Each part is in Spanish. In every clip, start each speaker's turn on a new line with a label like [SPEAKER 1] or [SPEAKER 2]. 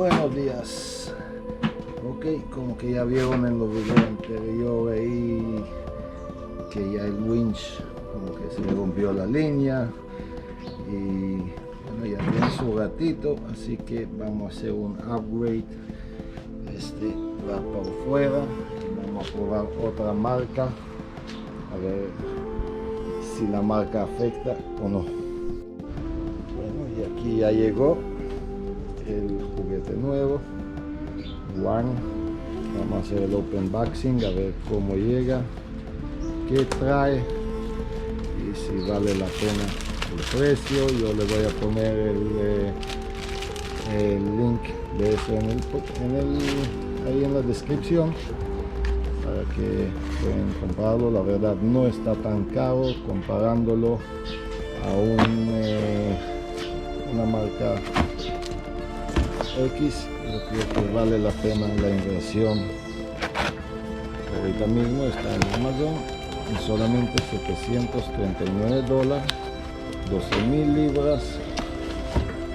[SPEAKER 1] Buenos días. Ok, como que ya vieron en los videos anteriores ahí que ya el winch como que se le rompió la línea y bueno, ya tiene su ratito, así que vamos a hacer un upgrade. Este va por fuera y vamos a probar otra marca a ver si la marca afecta o no. Bueno, y aquí ya llegó el juguete nuevo One. Vamos a hacer el open boxing a ver cómo llega, qué trae y si vale la pena el precio. Yo le voy a poner el link de eso ahí en la descripción para que puedan comprarlo. La verdad no está tan caro comparándolo a una marca X. Yo creo que vale la pena la inversión. Ahorita mismo está en Amazon en solamente $739, 12.000 libras.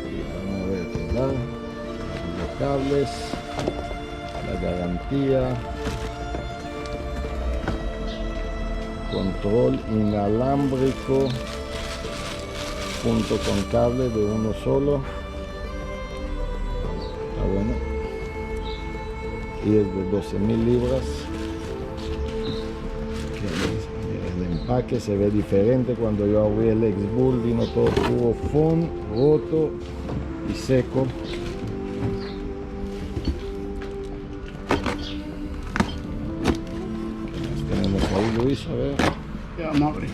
[SPEAKER 1] Y vamos a ver qué da. Los cables, la garantía, control inalámbrico junto con cable de uno solo. Bueno, y es de 12.000 libras. El empaque se ve diferente. Cuando yo abrí el X-Bull vino todo puro foam, roto y seco. ¿Qué más tenemos ahí, Luis? A ver.
[SPEAKER 2] Ya vamos a abrir.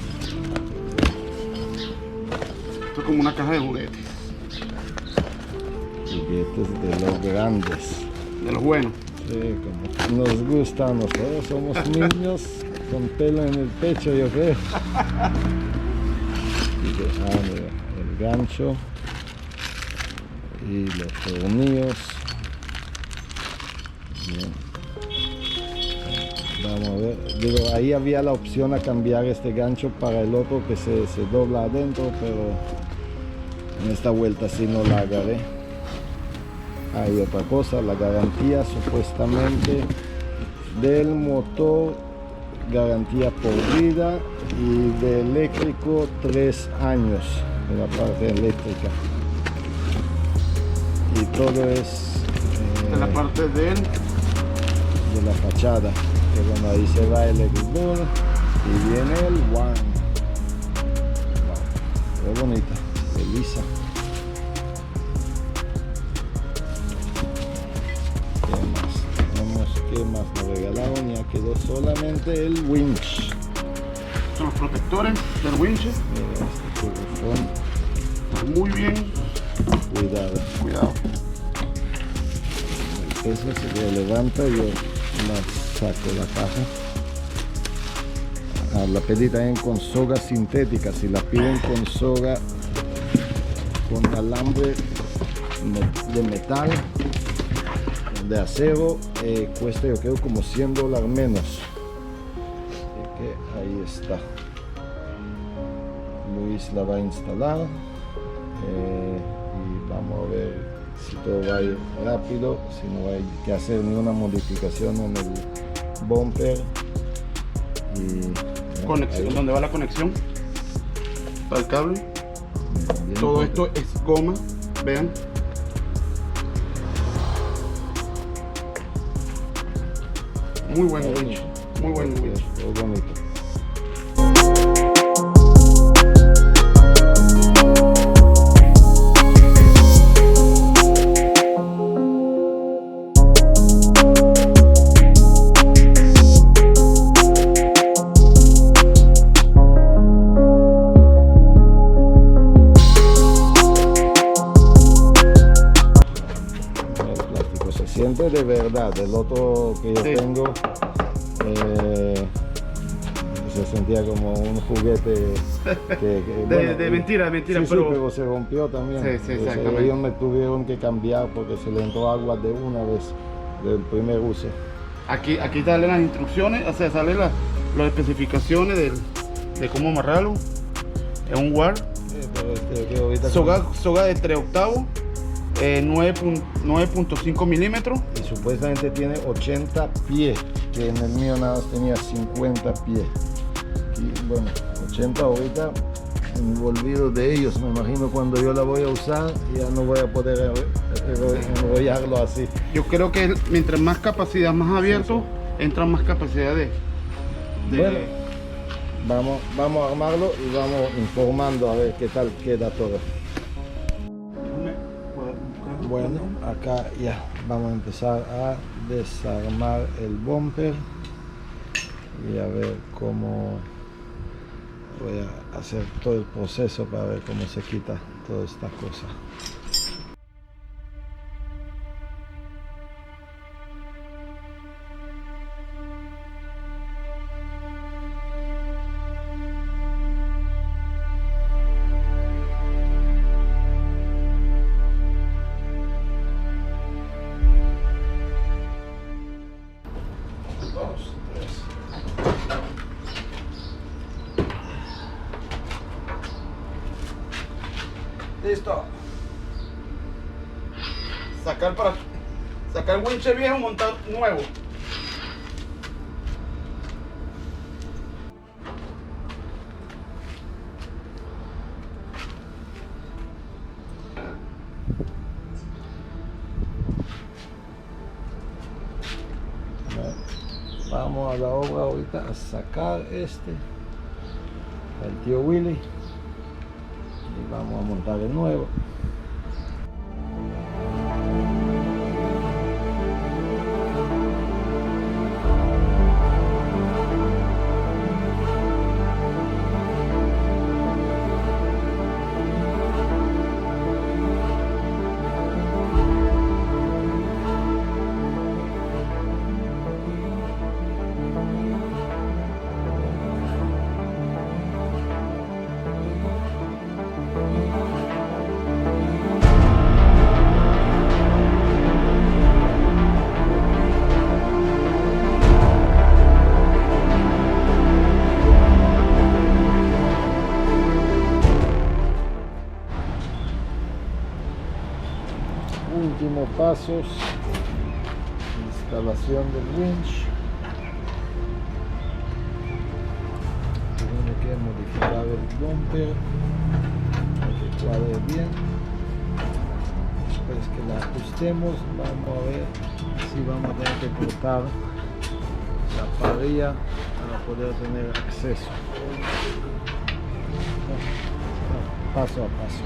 [SPEAKER 2] Esto es como una caja de juguetes.
[SPEAKER 1] Juguetes de los grandes,
[SPEAKER 2] De los buenos.
[SPEAKER 1] sí, como nos gusta a nosotros, somos niños con pelo en el pecho, yo creo. Mira, el gancho y los tornillos. Bien. Vamos a ver, digo, ahí había la opción a cambiar este gancho para el otro que se dobla adentro, pero en esta vuelta sí no la agarré. Hay otra cosa, la garantía supuestamente del motor, garantía por vida, y de eléctrico 3 años en la parte eléctrica, y todo es
[SPEAKER 2] En la parte de
[SPEAKER 1] la fachada, que bueno, ahí se va el X-Bull y viene el One. Wow, qué bonita, qué lisa. ¿Qué más nos regalaron? Ya quedó solamente el winch.
[SPEAKER 2] son los protectores del winch.
[SPEAKER 1] Mira, este
[SPEAKER 2] Muy bien.
[SPEAKER 1] cuidado. El peso se le levanta y yo saco la caja. La pedí también con soga sintética. Si la piden con soga con alambre de metal, de acero, cuesta yo creo como $100 menos. Así que ahí está. Luis la va a instalar y vamos a ver si todo va a ir rápido, si no hay que hacer ninguna modificación en el bumper. Y
[SPEAKER 2] Conexión, ¿dónde va la conexión? Para el cable.
[SPEAKER 1] bien,
[SPEAKER 2] Todo esto es goma, vean. Muy buen winch, muy buen winch.
[SPEAKER 1] Muy bonito. El plástico se siente de verdad. El otro que yo tengo se sentía como un juguete
[SPEAKER 2] de mentira,
[SPEAKER 1] sí, pero se rompió también.
[SPEAKER 2] Sí, exactamente.
[SPEAKER 1] Ellos me tuvieron que cambiar porque se le entró agua de una vez del primer uso.
[SPEAKER 2] Aquí salen las instrucciones, o sea, salen las especificaciones de cómo amarrarlo. Es un WAR.
[SPEAKER 1] Pero que ahorita
[SPEAKER 2] Soga de 3/8, 9.5 milímetros.
[SPEAKER 1] Y supuestamente tiene 80 pies, que en el mío nada más tenía 50 pies. Y bueno, 80 ahorita envolvido de ellos. Me imagino cuando yo la voy a usar ya no voy a poder enrollarlo así.
[SPEAKER 2] Yo creo que mientras más capacidad, más abierto, entra más capacidad de...
[SPEAKER 1] Bueno, vamos a armarlo y vamos informando a ver qué tal queda todo. Bueno, acá ya vamos a empezar a desarmar el bumper y a ver cómo voy a hacer todo el proceso para ver cómo se quita toda esta cosa.
[SPEAKER 2] Listo. Sacar el winche viejo, montar nuevo.
[SPEAKER 1] Vamos a la obra ahorita a sacar este al tío Willy y vamos a montar el nuevo. Últimos pasos, instalación del winch. Tiene que modificar el bumper para que cuadre bien. Después que la ajustemos, vamos a ver si vamos a tener que cortar la parrilla para poder tener acceso. Paso a paso.